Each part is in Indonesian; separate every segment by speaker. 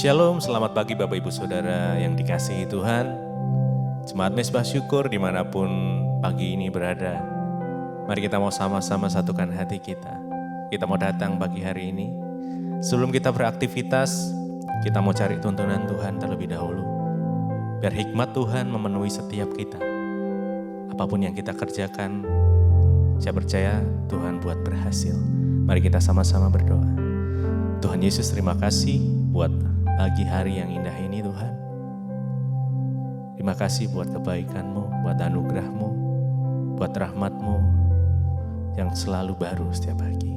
Speaker 1: Shalom, selamat pagi Bapak Ibu Saudara yang dikasihi Tuhan. Jemaat Mezbah Syukur dimanapun pagi ini berada. Mari kita mau sama-sama satukan hati kita. Kita mau datang pagi hari ini. Sebelum kita beraktivitas, kita mau cari tuntunan Tuhan terlebih dahulu. Biar hikmat Tuhan memenuhi setiap kita. Apapun yang kita kerjakan, saya percaya Tuhan buat berhasil. Mari kita sama-sama berdoa. Tuhan Yesus, terima kasih buat pagi hari yang indah ini Tuhan. Terima kasih buat kebaikan-Mu, buat anugerah-Mu, buat rahmat-Mu yang selalu baru setiap pagi.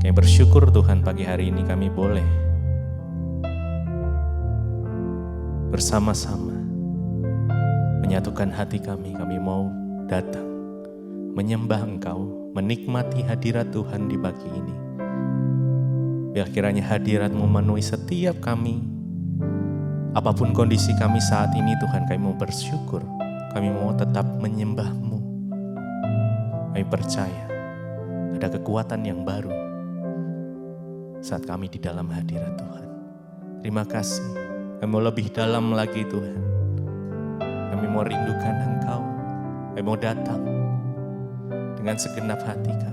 Speaker 1: Kami bersyukur Tuhan pagi hari ini kami boleh bersama-sama menyatukan hati kami. Kami mau datang menyembah Engkau, menikmati hadirat Tuhan di pagi ini. Biar kiranya hadirat-Mu memenuhi setiap kami. Apapun kondisi kami saat ini Tuhan, kami mau bersyukur. Kami mau tetap menyembah-Mu. Kami percaya ada kekuatan yang baru saat kami di dalam hadirat Tuhan. Terima kasih. Kami mau lebih dalam lagi Tuhan. Kami mau rindukan Engkau. Kami mau datang dengan segenap hati kami.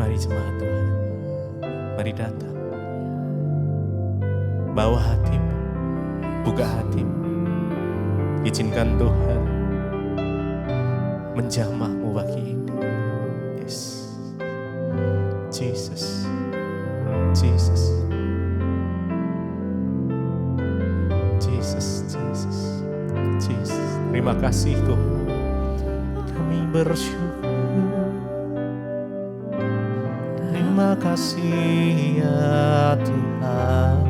Speaker 1: Mari jemaat Tuhan, mari datang. Bawa hatimu, buka hatimu. Izinkan Tuhan menjamahmu pagi ini. Yes. Jesus, Jesus, Jesus, Jesus, Jesus. Terima kasih Tuhan. Kami bersyukur. Terima kasih ya Tuhan.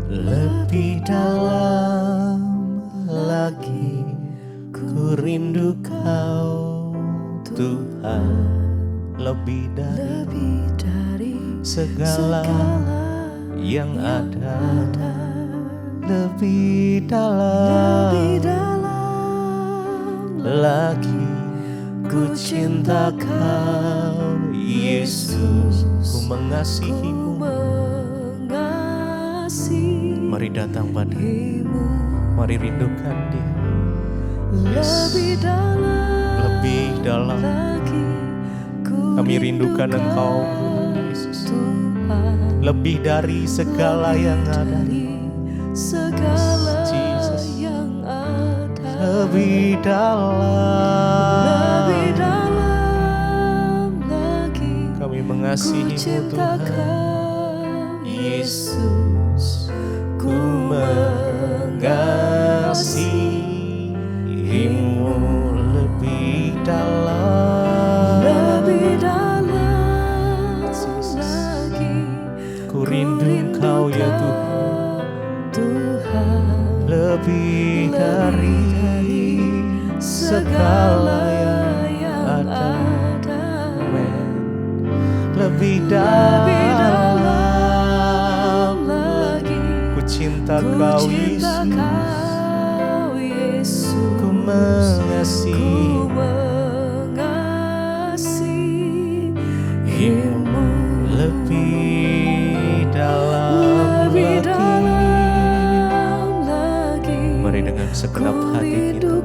Speaker 1: Lebih dalam lagi ku rindu Kau Tuhan. Lebih dari segala yang ada. Lebih dalam lagi ku cinta Kau Yesus, ku mengasihimu. Mari datang padamu, mari rindukan Dia. Yes. Lebih dalam kami rindukan Engkau Yesus. Lebih dari segala yang ada. Jesus. Lebih dalam lagi kami mengasihi-Mu Tuhan Yesus, ku mengasihi-Mu. Lebih dalam lagi ku rindu Engkau ya Tuhan. Lebih dari segala yang ada. Lebih dalam lagi ku cinta Kau Yesus, ku mengasihi-Mu. Lebih dalam lagi. Mari dengan segenap hati kita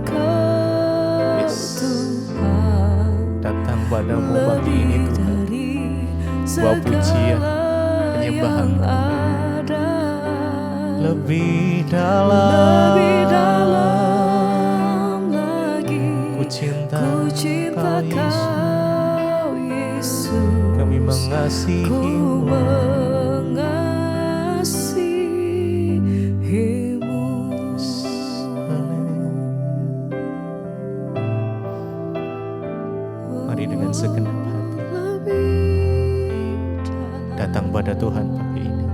Speaker 1: datang padamu pagi ini Tuhan. Sebuah pujian, penyembahan. Lebih dalam lagi ku cinta Kau Yesus, kami mengasihi-Mu. Mari dengan segenap hati datang pada Tuhan pagi ini.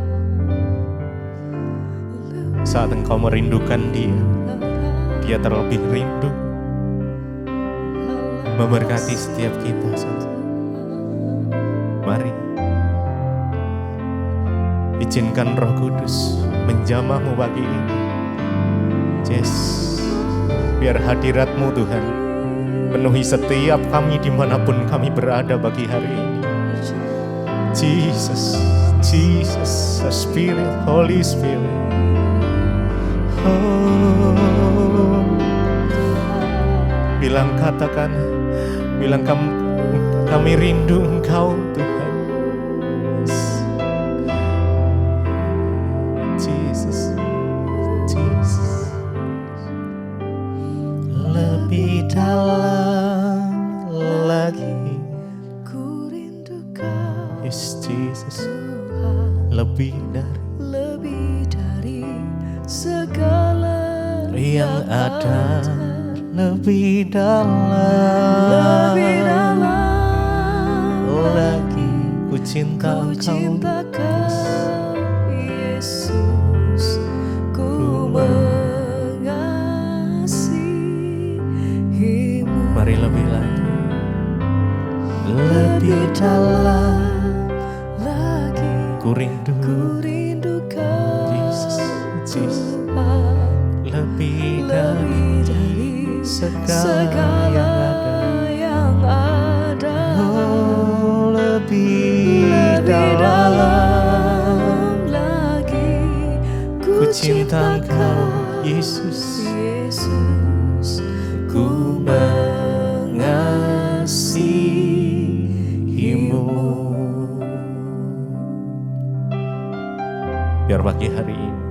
Speaker 1: Saat engkau merindukan Dia, Dia terlebih rindu memberkati setiap kita. Mari izinkan Roh Kudus menjamahmu pagi ini. Yes, biar hadirat-Mu Tuhan Penuhi setiap kami dimanapun kami berada bagi hari ini. Jesus, Jesus, the Spirit, Holy Spirit. Oh, katakan, bilang kami rindu Engkau Tuhan. Jesus, Jesus. Lebih dalam lagi ku rindukan, yes Jesus, lebih dari segala yang ada, lebih dalam lagi ku cinta Engkau Yesus, ku mengasihimu. Mari lebih lagi, lebih dalam lagi ku rindukan Jesus, Jesus. Lebih dari segala yang ada, oh, lebih dalam lagi ku cinta Engkau Yesus, ku mengasihimu. Biar pagi hari ini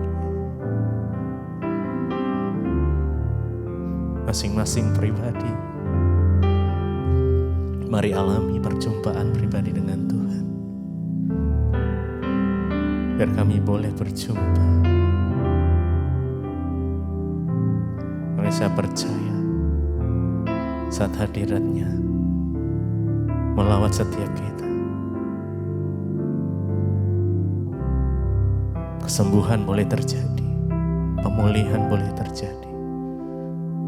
Speaker 1: masing-masing pribadi, mari alami perjumpaan pribadi dengan Tuhan. Biar kami boleh berjumpa. Karena saya percaya saat hadiratnya melawat setiap kita, kesembuhan boleh terjadi, pemulihan boleh terjadi,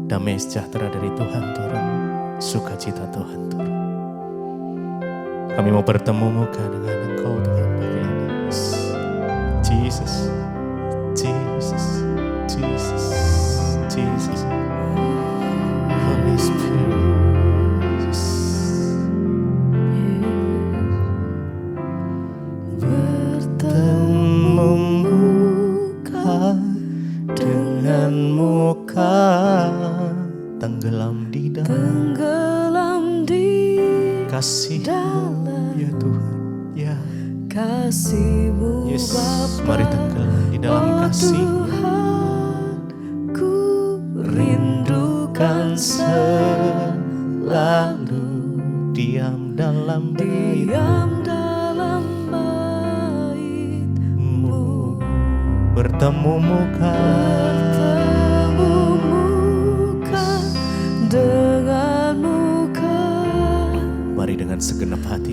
Speaker 1: damai sejahtera dari Tuhan turun, sukacita Tuhan turun. Kami mau bertemu muka dengan Engkau Tuhan pagi ini. Jesus, Jesus, Jesus, Jesus, Holy Spirit. Bertemu muka dengan muka, tenggelam di kasih-Mu ya Tuhan, ya kasih-Mu, yes, Bapa. Mari tenggelam di dalam kasih-Mu. Tuhan, ku rindukan selalu diam dalam bait-Mu, bertemu muka dengan muka. Mari dengan segenap hati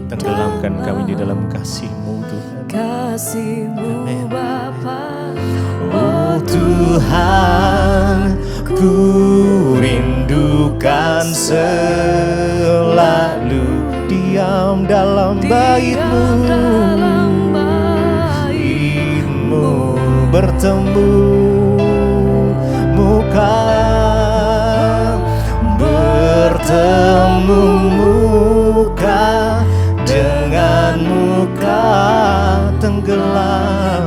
Speaker 1: tenggelamkan kami di dalam kasih-Mu Tuhan, kasih-Mu Bapa. Oh Tuhan, ku rindukan selalu diam dalam bait-Mu, bertemu muka, bertemu muka dengan muka, tenggelam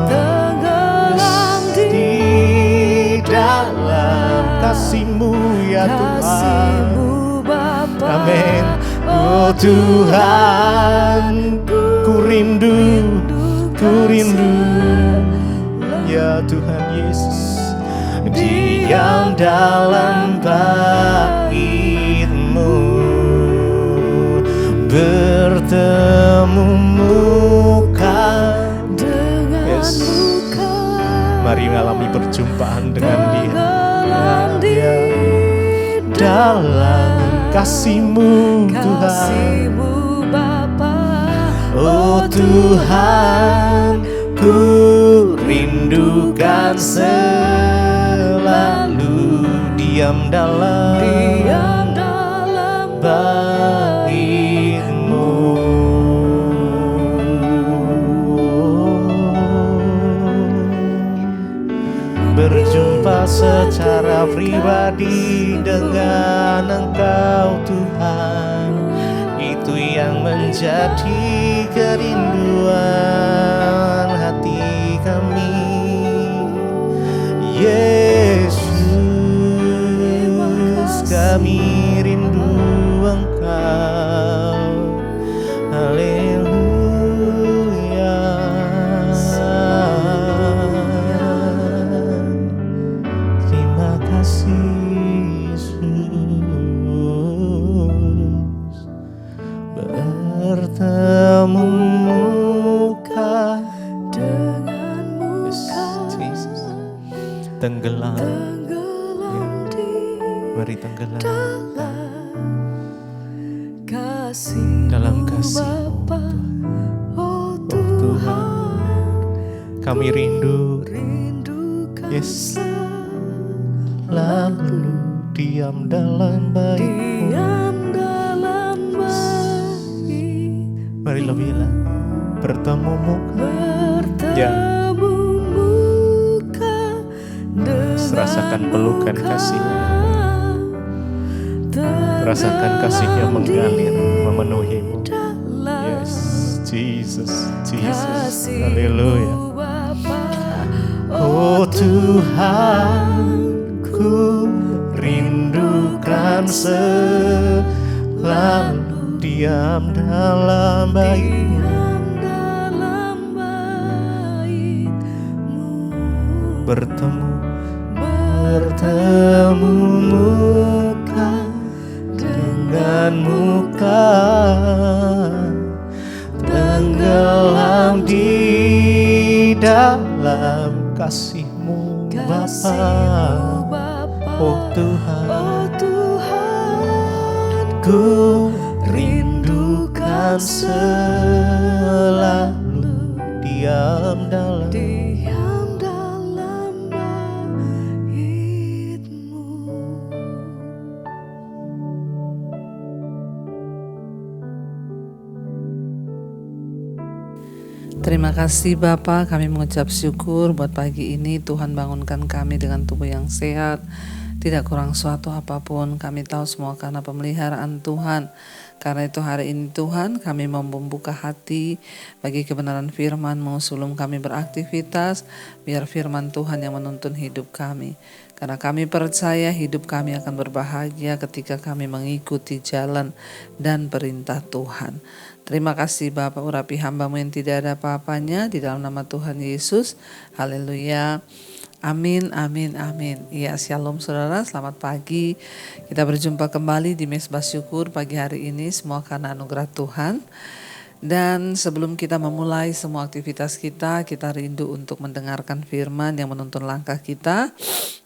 Speaker 1: di dalam kasih-Mu ya Tuhan. Amin. Oh Tuhan, ku rindu ya Tuhan Yesus, diam dalam bait-Mu, bertemu muka dengan muka. Mari mengalami perjumpaan dengan Dia, dalam kasih-Mu Tuhan. Oh Tuhan, ku rindukan selalu diam dalam bait-Mu, berjumpa secara secara pribadi dengan Engkau Tuhan. Itu yang menjadi kerinduan hati kami. Yesus, kami rindu Engkau. Haleluya. Terima kasih Yesus. Bertemu muka dengan muka. Yes, tenggelam di, mari tenggelam dalam kasih-Mu, oh Tuhan. Kami rindu, yes, lalu diam dalam baik-Mu. Mari lo bilang, bertemu muka, ya, rasakan pelukan kasih-Nya, rasakan kasih-Nya mengalir, memenuhimu. Yes, Jesus, Jesus, haleluya. Oh Tuhan, ku rindukan selalu diam dalam baik-Mu. Bertemu muka dengan muka, tenggelam di dalam kasih-Mu Bapa. Oh Tuhan, ku rindukan selalu diam dalam
Speaker 2: Terima kasih Bapa, kami mengucap syukur buat pagi ini. Tuhan bangunkan kami dengan tubuh yang sehat, tidak kurang suatu apapun. Kami tahu semua karena pemeliharaan Tuhan. Karena itu hari ini Tuhan, kami mau membuka hati bagi kebenaran firman-Mu sebelum kami beraktivitas. Biar firman Tuhan yang menuntun hidup kami. Karena kami percaya hidup kami akan berbahagia ketika kami mengikuti jalan dan perintah Tuhan. Terima kasih Bapak, urapi hamba-Mu yang tidak ada apa-apanya di dalam nama Tuhan Yesus. Haleluya. Amin, amin, amin. Ya, shalom saudara, selamat pagi. Kita berjumpa kembali di Mezbah Syukur pagi hari ini, semua karena anugerah Tuhan. Dan sebelum kita memulai semua aktivitas kita rindu untuk mendengarkan firman yang menuntun langkah kita.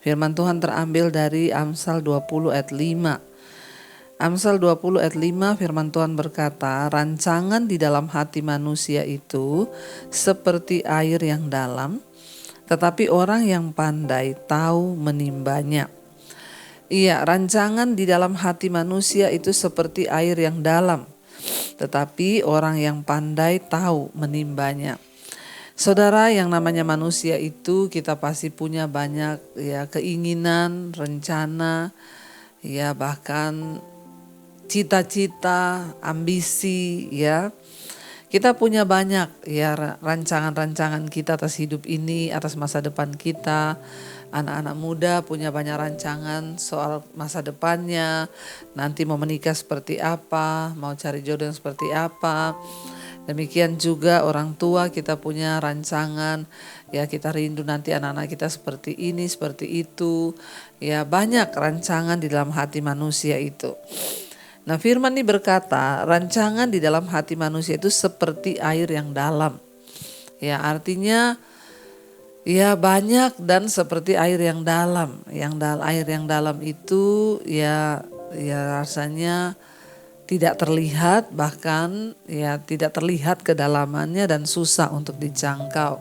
Speaker 2: Firman Tuhan terambil dari Amsal 20 ayat 5. Amsal 20 ayat 5 firman Tuhan berkata, rancangan di dalam hati manusia itu seperti air yang dalam, tetapi orang yang pandai tahu menimbanya. Iya, rancangan di dalam hati manusia itu seperti air yang dalam, tetapi orang yang pandai tahu menimbanya. Saudara, yang namanya manusia itu kita pasti punya banyak ya keinginan, rencana, ya bahkan cita-cita, ambisi, ya. Kita punya banyak ya rancangan-rancangan kita atas hidup ini, atas masa depan kita. Anak-anak muda punya banyak rancangan soal masa depannya, nanti mau menikah seperti apa, mau cari jodoh yang seperti apa. Demikian juga orang tua kita punya rancangan, ya kita rindu nanti anak-anak kita seperti ini, seperti itu. Ya banyak rancangan di dalam hati manusia itu. Nah firman ini berkata rancangan di dalam hati manusia itu seperti air yang dalam. Ya artinya ya banyak dan seperti air yang dalam. Air yang dalam itu ya rasanya tidak terlihat, bahkan ya tidak terlihat kedalamannya dan susah untuk dijangkau.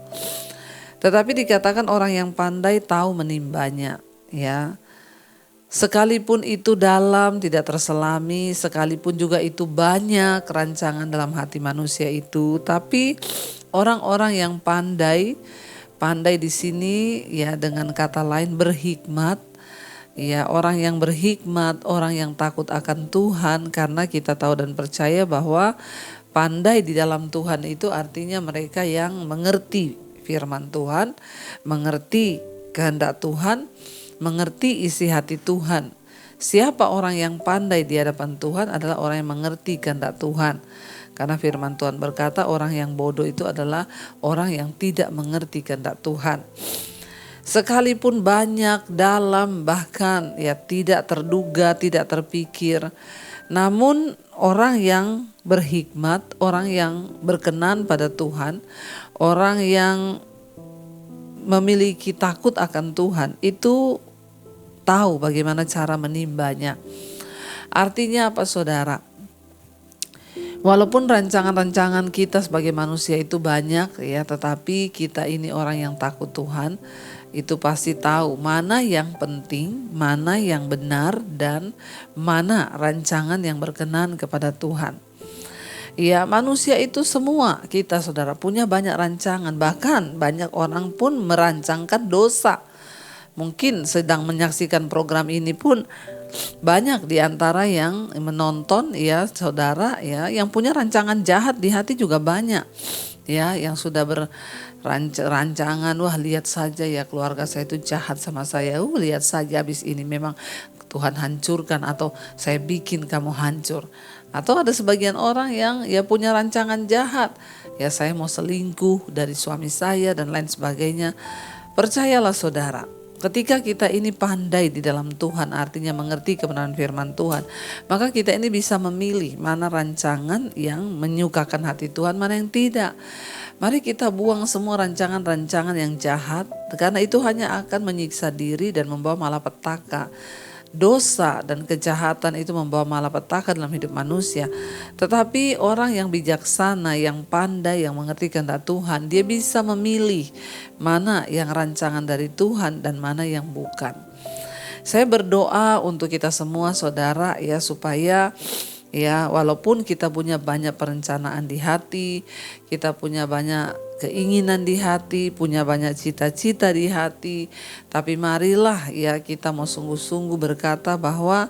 Speaker 2: Tetapi dikatakan orang yang pandai tahu menimbanya, ya. Sekalipun itu dalam, tidak terselami, sekalipun juga itu banyak rancangan dalam hati manusia itu, tapi orang-orang yang pandai di sini ya dengan kata lain berhikmat, Ya, orang yang berhikmat, orang yang takut akan Tuhan, karena kita tahu dan percaya bahwa pandai di dalam Tuhan itu artinya mereka yang mengerti firman Tuhan, mengerti kehendak Tuhan, mengerti isi hati Tuhan. Siapa orang yang pandai di hadapan Tuhan adalah orang yang mengerti kehendak Tuhan. Karena firman Tuhan berkata orang yang bodoh itu adalah orang yang tidak mengerti kehendak Tuhan. Sekalipun banyak, dalam, bahkan ya tidak terduga, tidak terpikir, namun orang yang berhikmat, orang yang berkenan pada Tuhan, orang yang memiliki takut akan Tuhan itu tahu bagaimana cara menimbanya. Artinya apa, saudara? Walaupun rancangan-rancangan kita sebagai manusia itu banyak ya, tetapi kita ini orang yang takut Tuhan itu pasti tahu mana yang penting, mana yang benar, dan mana rancangan yang berkenan kepada Tuhan. Ya, manusia itu semua kita, saudara, punya banyak rancangan. Bahkan banyak orang pun merancangkan dosa. Mungkin sedang menyaksikan program ini pun banyak di antara yang menonton ya, saudara, ya, yang punya rancangan jahat di hati juga banyak. Ya, yang sudah rancangan, wah lihat saja ya keluarga saya itu jahat sama saya. Lihat saja habis ini memang Tuhan hancurkan, atau saya bikin kamu hancur. Atau ada sebagian orang yang ya punya rancangan jahat. Ya, saya mau selingkuh dari suami saya dan lain sebagainya. Percayalah, saudara, ketika kita ini pandai di dalam Tuhan, artinya mengerti kebenaran firman Tuhan, maka kita ini bisa memilih mana rancangan yang menyukakan hati Tuhan, mana yang tidak. Mari kita buang semua rancangan-rancangan yang jahat, karena itu hanya akan menyiksa diri dan membawa malapetaka. Dosa dan kejahatan itu membawa malapetaka dalam hidup manusia. Tetapi orang yang bijaksana, yang pandai, yang mengerti kehendak Tuhan, dia bisa memilih mana yang rancangan dari Tuhan dan mana yang bukan. Saya berdoa untuk kita semua, saudara, ya, supaya ya walaupun kita punya banyak perencanaan di hati, kita punya banyak keinginan di hati, punya banyak cita-cita di hati, tapi marilah ya kita mau sungguh-sungguh berkata bahwa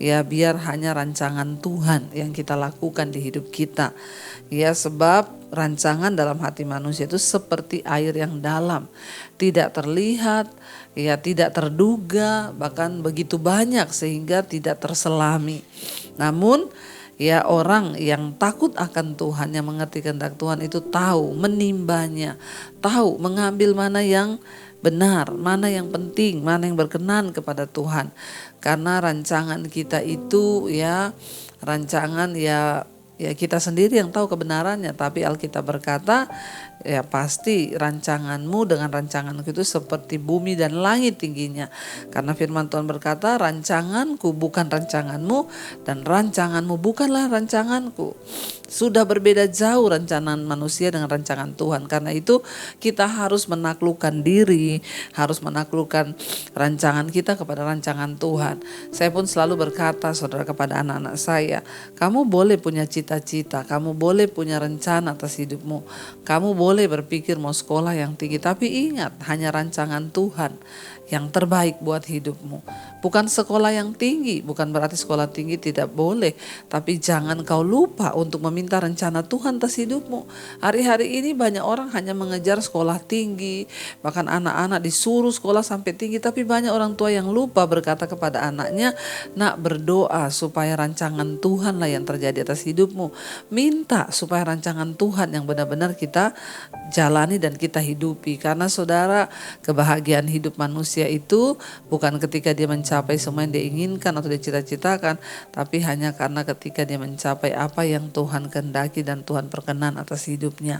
Speaker 2: ya biar hanya rancangan Tuhan yang kita lakukan di hidup kita. Ya, sebab rancangan dalam hati manusia itu seperti air yang dalam, tidak terlihat, ya tidak terduga, bahkan begitu banyak sehingga tidak terselami. Namun ya orang yang takut akan Tuhan, yang mengerti kehendak Tuhan itu tahu menimbanya, tahu mengambil mana yang benar, mana yang penting, mana yang berkenan kepada Tuhan. Karena rancangan kita itu ya rancangan ya kita sendiri yang tahu kebenarannya, tapi Alkitab berkata ya pasti rancanganmu dengan rancanganku itu seperti bumi dan langit tingginya. Karena firman Tuhan berkata, rancanganku bukan rancanganmu dan rancanganmu bukanlah rancanganku. Sudah berbeda jauh rancangan manusia dengan rancangan Tuhan. Karena itu kita harus menaklukkan diri, harus menaklukkan rancangan kita kepada rancangan Tuhan. Saya pun selalu berkata, saudara, kepada anak-anak saya, kamu boleh punya cita-cita, kamu boleh punya rencana atas hidupmu, kamu boleh berpikir mau sekolah yang tinggi, tapi ingat hanya rancangan Tuhan yang terbaik buat hidupmu. Bukan sekolah yang tinggi, bukan berarti sekolah tinggi tidak boleh, tapi jangan kau lupa untuk meminta rencana Tuhan atas hidupmu. Hari-hari ini banyak orang hanya mengejar sekolah tinggi, bahkan anak-anak disuruh sekolah sampai tinggi, tapi banyak orang tua yang lupa berkata kepada anaknya, nak, berdoa supaya rancangan Tuhanlah yang terjadi atas hidupmu. Minta supaya rancangan Tuhan yang benar-benar kita jalani dan kita hidupi. Karena saudara, kebahagiaan hidup manusia itu bukan ketika dia mencapai semua yang dia inginkan atau dia cita-citakan, tapi hanya karena ketika dia mencapai apa yang Tuhan kehendaki dan Tuhan perkenan atas hidupnya.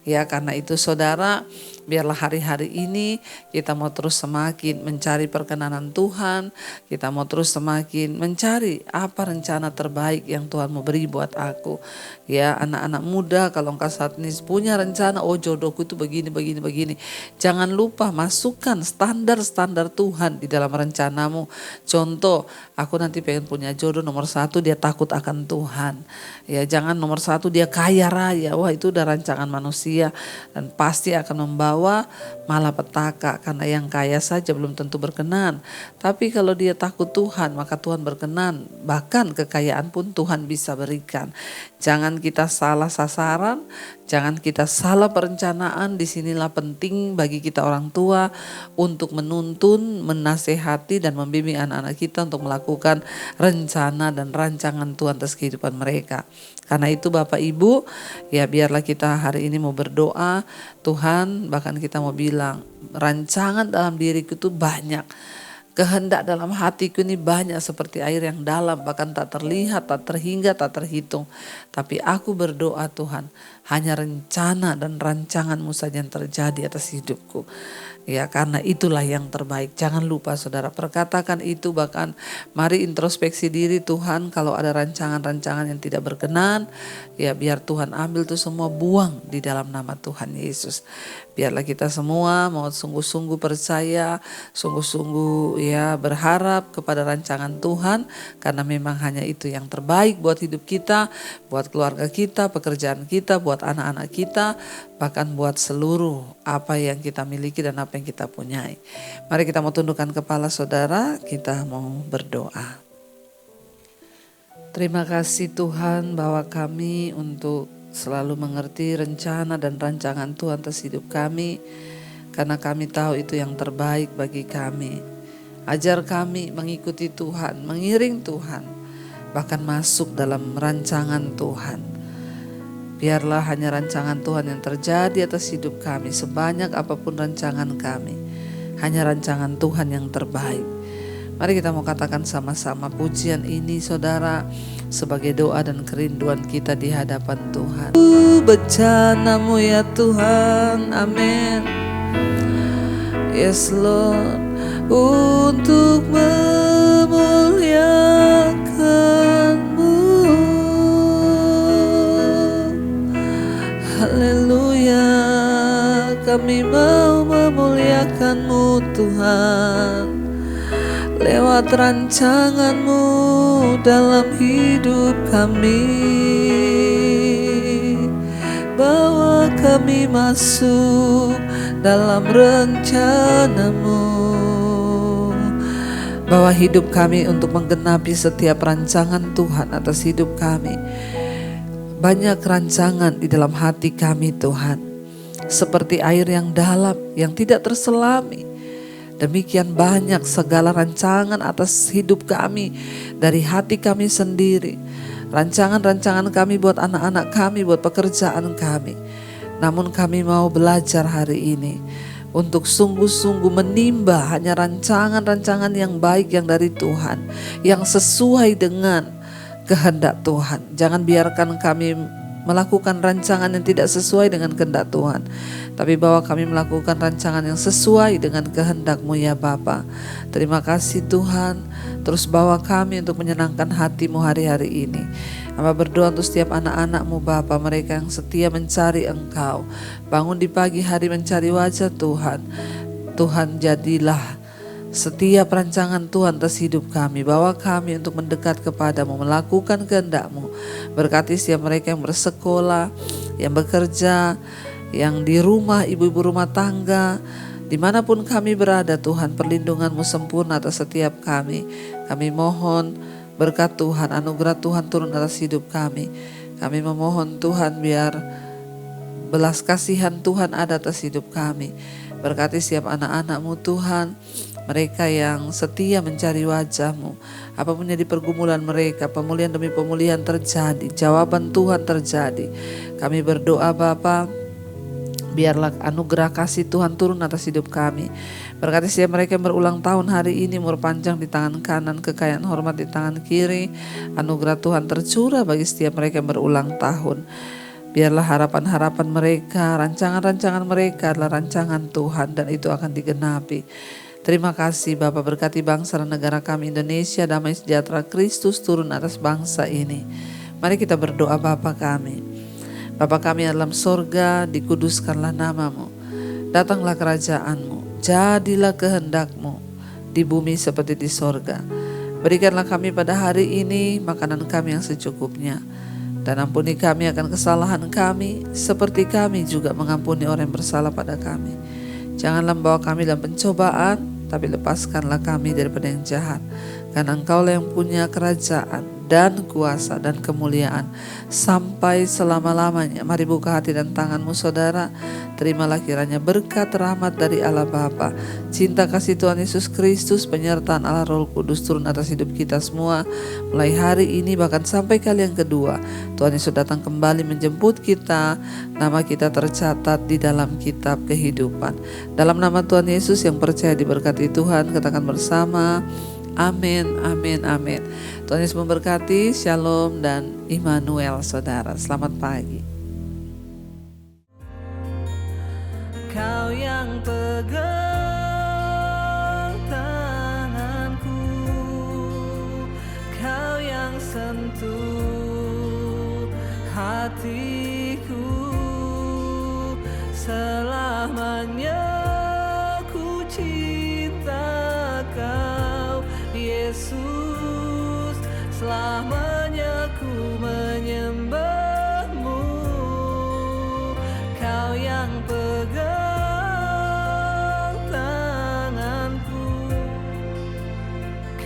Speaker 2: Ya, karena itu saudara, biarlah hari-hari ini kita mau terus semakin mencari perkenanan Tuhan, kita mau terus semakin mencari apa rencana terbaik yang Tuhan mau beri buat aku. Ya, anak-anak muda, kalau engkau saat ini punya rencana, oh jodohku itu begini, jangan lupa masukkan standar standar Tuhan di dalam rencanamu. Contoh, aku nanti pengen punya jodoh, nomor 1 dia takut akan Tuhan. Ya, jangan nomor 1 dia kaya raya. Wah, itu udah rancangan manusia dan pasti akan membawa malapetaka karena yang kaya saja belum tentu berkenan. Tapi kalau dia takut Tuhan, maka Tuhan berkenan. Bahkan kekayaan pun Tuhan bisa berikan. Jangan kita salah sasaran, jangan kita salah perencanaan. Disinilah penting bagi kita orang tua untuk menuntun, menasehati dan membimbing anak-anak kita untuk melakukan rencana dan rancangan Tuhan atas kehidupan mereka. Karena itu Bapak Ibu, ya biarlah kita hari ini mau berdoa, Tuhan, bahkan kita mau bilang rancangan dalam diriku itu banyak. Kehendak dalam hatiku ini banyak seperti air yang dalam, bahkan tak terlihat, tak terhingga, tak terhitung. Tapi aku berdoa Tuhan, hanya rencana dan rancangan-Mu saja yang terjadi atas hidupku. Ya, karena itulah yang terbaik. Jangan lupa saudara, perkatakan itu, bahkan mari introspeksi diri Tuhan. Kalau ada rancangan-rancangan yang tidak berkenan, ya biar Tuhan ambil itu semua, buang di dalam nama Tuhan Yesus. Biarlah kita semua mau sungguh-sungguh percaya, sungguh-sungguh ya berharap kepada rancangan Tuhan. Karena memang hanya itu yang terbaik buat hidup kita, buat keluarga kita, pekerjaan kita, buat anak-anak kita, bahkan buat seluruh apa yang kita miliki dan apa yang kita punyai. Mari kita mau tundukkan kepala saudara, kita mau berdoa. Terima kasih Tuhan bahwa kami untuk selalu mengerti rencana dan rancangan Tuhan atas hidup kami, karena kami tahu itu yang terbaik bagi kami. Ajar kami mengikuti Tuhan, mengiring Tuhan, bahkan masuk dalam rancangan Tuhan. Biarlah hanya rancangan Tuhan yang terjadi atas hidup kami, sebanyak apapun rancangan kami, hanya rancangan Tuhan yang terbaik. Mari kita mau katakan sama-sama pujian ini saudara, sebagai doa dan kerinduan kita di hadapan Tuhan. Bencana-Mu ya Tuhan, amin. Yes Lord, untuk memuliakan-Mu. Haleluya, kami mau memuliakan-Mu Tuhan, lewat rancangan-Mu dalam hidup kami. Bawa kami masuk dalam rencana-Mu. Bawa hidup kami untuk menggenapi setiap rancangan Tuhan atas hidup kami. Banyak rancangan di dalam hati kami Tuhan, seperti air yang dalam yang tidak terselami. Demikian banyak segala rancangan atas hidup kami dari hati kami sendiri. Rancangan-rancangan kami buat anak-anak kami, buat pekerjaan kami. Namun kami mau belajar hari ini untuk sungguh-sungguh menimba hanya rancangan-rancangan yang baik yang dari Tuhan, yang sesuai dengan kehendak Tuhan. Jangan biarkan kami melakukan rancangan yang tidak sesuai dengan kehendak Tuhan, tapi bahwa kami melakukan rancangan yang sesuai dengan kehendak-Mu ya Bapa. Terima kasih Tuhan, terus bawa kami untuk menyenangkan hati-Mu hari-hari ini. Hamba berdoa untuk setiap anak-anak-Mu Bapa, mereka yang setia mencari Engkau, bangun di pagi hari mencari wajah Tuhan. Tuhan, jadilah setiap rancangan Tuhan atas hidup kami. Bawa kami untuk mendekat kepadamu, melakukan kehendak-Mu. Berkati setiap mereka yang bersekolah, yang bekerja, yang di rumah, ibu-ibu rumah tangga, dimanapun kami berada Tuhan, perlindungan-Mu sempurna atas setiap kami. Kami mohon berkat Tuhan, anugerah Tuhan turun atas hidup kami. Kami memohon Tuhan biar belas kasihan Tuhan ada atas hidup kami. Berkati setiap anak-anak-Mu Tuhan, mereka yang setia mencari wajah-Mu. Apapun jadi pergumulan mereka, pemulihan demi pemulihan terjadi, jawaban Tuhan terjadi. Kami berdoa Bapa, biarlah anugerah kasih Tuhan turun atas hidup kami. Berkati setiap mereka yang berulang tahun hari ini, umur panjang di tangan kanan, kekayaan hormat di tangan kiri. Anugerah Tuhan tercurah bagi setiap mereka yang berulang tahun. Biarlah harapan-harapan mereka, rancangan-rancangan mereka adalah rancangan Tuhan dan itu akan digenapi. Terima kasih Bapa, berkati bangsa dan negara kami Indonesia, damai sejahtera Kristus turun atas bangsa ini. Mari kita berdoa Bapa kami. Bapa kami dalam sorga, dikuduskanlah nama-Mu. Datanglah kerajaan-Mu. jadilah kehendak-Mu di bumi seperti di sorga. Berikanlah kami pada hari ini makanan kami yang secukupnya, dan ampuni kami akan kesalahan kami, seperti kami juga mengampuni orang yang bersalah pada kami. Janganlah membawa kami dalam pencobaan, tapi lepaskanlah kami daripada yang jahat. Karena Engkaulah yang punya kerajaan dan kuasa dan kemuliaan sampai selama-lamanya. Mari buka hati dan tanganmu saudara. Terimalah kiranya berkat rahmat dari Allah Bapa, cinta kasih Tuhan Yesus Kristus, penyertaan Allah Roh Kudus turun atas hidup kita semua mulai hari ini bahkan sampai kali yang kedua. Tuhan Yesus datang kembali menjemput kita. Nama kita tercatat di dalam kitab kehidupan. Dalam nama Tuhan Yesus yang percaya diberkati Tuhan, katakan bersama, amin, amin, amin. Tuhan Yesus memberkati. Shalom dan Immanuel saudara. Selamat pagi. Kau yang pegang tanganku, Kau yang sentuh hatiku, selamanya ku cinta Kau Yesus, selamanya ku menyembah-Mu. Kau yang pegang tanganku,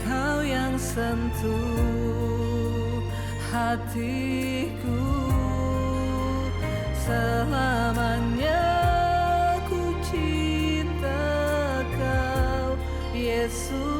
Speaker 2: Kau yang sentuh hatiku, selamanya ku cinta Kau Yesus.